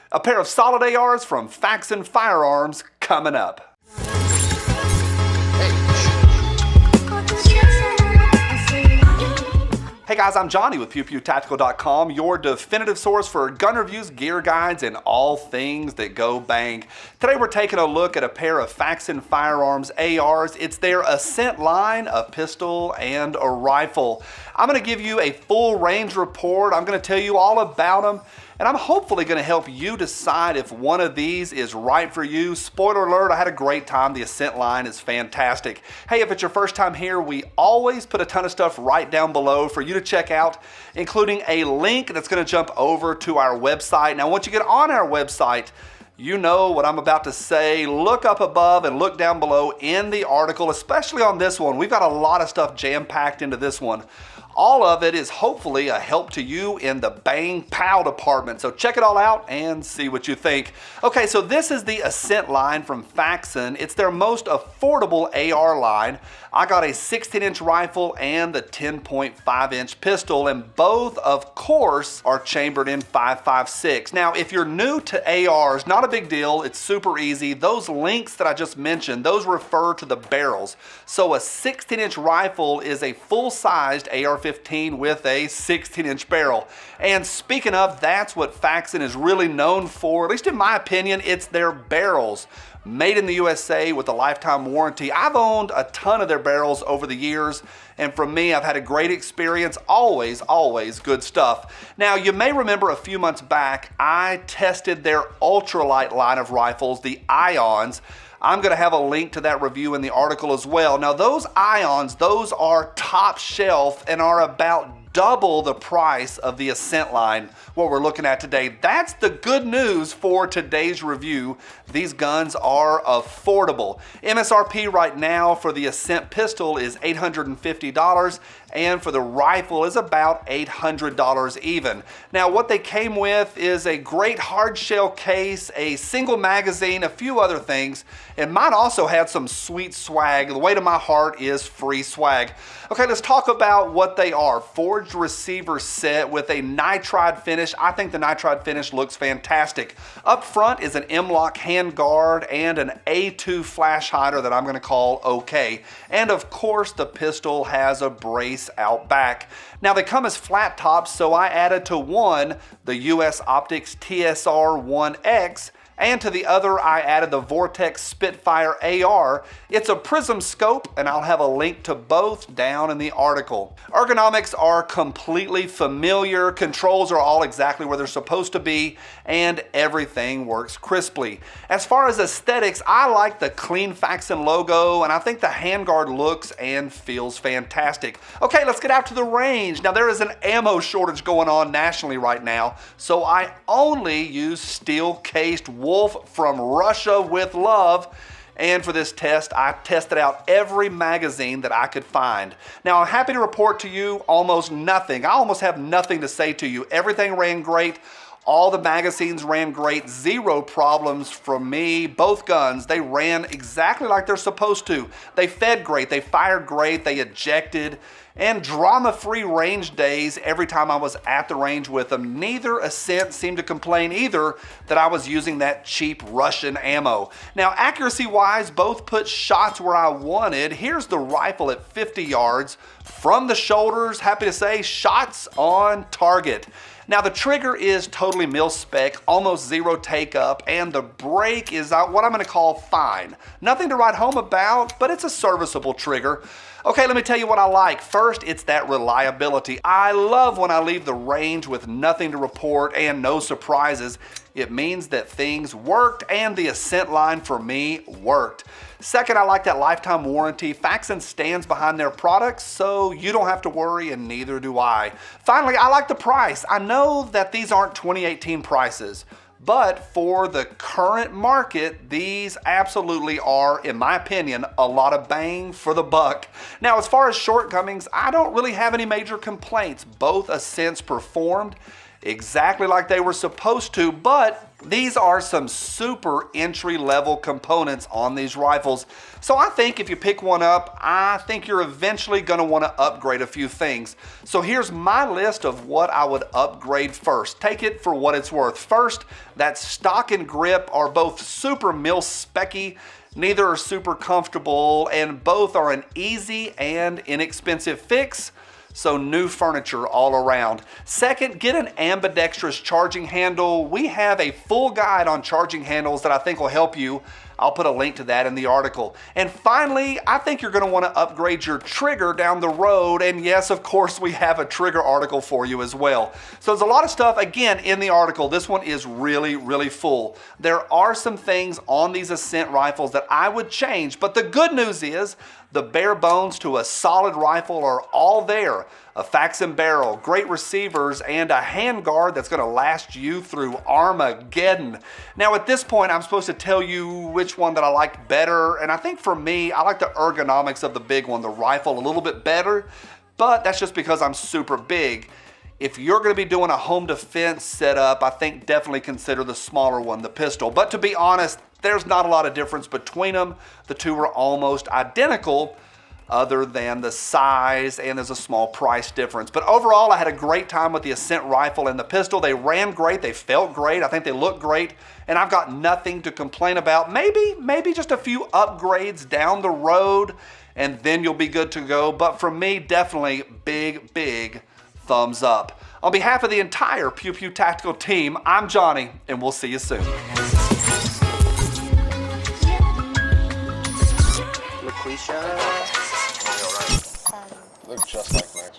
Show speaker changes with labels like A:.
A: A pair of solid ARs from Faxon Firearms coming up. Hey guys, I'm Johnny with PewPewTactical.com, your definitive source for gun reviews, gear guides, and all things that go bang. Today we're taking a look at a pair of Faxon Firearms ARs. It's their Ascent line, a pistol and a rifle. I'm going to give you a full range report. I'm going to tell you all about them. And I'm hopefully going to help you decide if one of these is right for you. Spoiler alert, I had a great time. The Ascent line is fantastic. Hey, if it's your first time here, we always put a ton of stuff right down below for you to check out, including a link that's going to jump over to our website. Now, once you get on our website, you know what I'm about to say. Look up above and look down below in the article, especially on this one. We've got a lot of stuff jam-packed into this one. All of it is hopefully a help to you in the bang pow department. So check it all out and see what you think. Okay, so this is the Ascent line from Faxon. It's their most affordable AR line. I got a 16-inch rifle and the 10.5-inch pistol, and both, of course, are chambered in 5.56. Now, if you're new to ARs, not a big deal. It's super easy. Those links that I just mentioned, those refer to the barrels. So a 16-inch rifle is a full-sized AR-15 with a 16-inch barrel. And speaking of, that's what Faxon is really known for, at least in my opinion. It's their barrels. Made in the USA with a lifetime warranty. I've owned a ton of their barrels over the years, and from me, I've had a great experience. Always good stuff. Now, you may remember a few months back, I tested their ultralight line of rifles, the Ions. I'm going to have a link to that review in the article as well. Now, those Ions, those are top shelf and are about double the price of the Ascent line, what we're looking at today. That's the good news for today's review. These guns are affordable. MSRP right now for the Ascent pistol is $850, and for the rifle is about $800 even. Now, what they came with is a great hard shell case, a single magazine, a few other things. It might also have some sweet swag. The way to my heart is free swag. Okay, let's talk about what they are. Forged receiver set with a nitride finish. I think the nitride finish looks fantastic. Up front is an M-LOK hand guard and an A2 flash hider that I'm going to call OK. And of course, the pistol has a brace out back. Now, they come as flat tops, so I added to one the US Optics TSR-1X, and to the other, I added the Vortex Spitfire AR. It's a prism scope, and I'll have a link to both down in the article. Ergonomics are completely familiar. Controls are all exactly where they're supposed to be, and everything works crisply. As far as aesthetics, I like the clean Faxon logo, and I think the handguard looks and feels fantastic. Okay, let's get out to the range. Now, there is an ammo shortage going on nationally right now, so I only use steel-cased Wolf from Russia with love. And for this test, I tested out every magazine that I could find. Now, I'm happy to report to you almost nothing. I almost have nothing to say to you. Everything ran great. All the magazines ran great. Zero problems from me. Both guns, they ran exactly like they're supposed to. They fed great. They fired great. They ejected. And drama-free range days every time I was at the range with them. Neither Ascent seemed to complain either that I was using that cheap Russian ammo. Now, accuracy-wise, both put shots where I wanted. Here's the rifle at 50 yards. From the shoulders, happy to say, shots on target. Now, the trigger is totally mil-spec, almost zero take-up, and the brake is what I'm going to call fine. Nothing to write home about, but it's a serviceable trigger. Okay, let me tell you what I like. First, it's that reliability. I love when I leave the range with nothing to report and no surprises. It means that things worked, and the Ascent line for me worked. Second, I like that lifetime warranty. Faxon stands behind their products, so you don't have to worry, and neither do I. Finally, I like the price. I know that these aren't 2018 prices, but for the current market, these absolutely are, in my opinion, a lot of bang for the buck. Now, as far as shortcomings, I don't really have any major complaints. Both Ascents performed exactly like they were supposed to, but These are some super entry-level components on these rifles. So I think if you pick one up, I think you're eventually going to want to upgrade a few things. So here's my list of what I would upgrade first. Take it for what it's worth. First, that stock and grip are both super mil-spec-y. Neither are super comfortable, and both are an easy and inexpensive fix. So new furniture all around. Second, get an ambidextrous charging handle. We have a full guide on charging handles that I think will help you. I'll put a link to that in the article. And finally, I think you're gonna wanna upgrade your trigger down the road. And yes, of course, we have a trigger article for you as well. So there's a lot of stuff, again, in the article. This one is really, really full. There are some things on these Ascent rifles that I would change, but the good news is the bare bones to a solid rifle are all there. A Faxon barrel, great receivers, and a handguard that's gonna last you through Armageddon. Now at this point, I'm supposed to tell you which one that I like better, and I think for me, I like the ergonomics of the big one, the rifle, a little bit better, but that's just because I'm super big. If you're gonna be doing a home defense setup, I think definitely consider the smaller one, the pistol. But to be honest, there's not a lot of difference between them. The two are almost identical, other than the size, and there's a small price difference. But overall, I had a great time with the Ascent rifle and the pistol. They ran great, they felt great, I think they look great, and I've got nothing to complain about. Maybe just a few upgrades down the road, and then you'll be good to go. But for me, definitely big thumbs up. On behalf of the entire Pew Pew Tactical team, I'm Johnny, and we'll see you soon.
B: LaQuisha.
C: Look just like Max.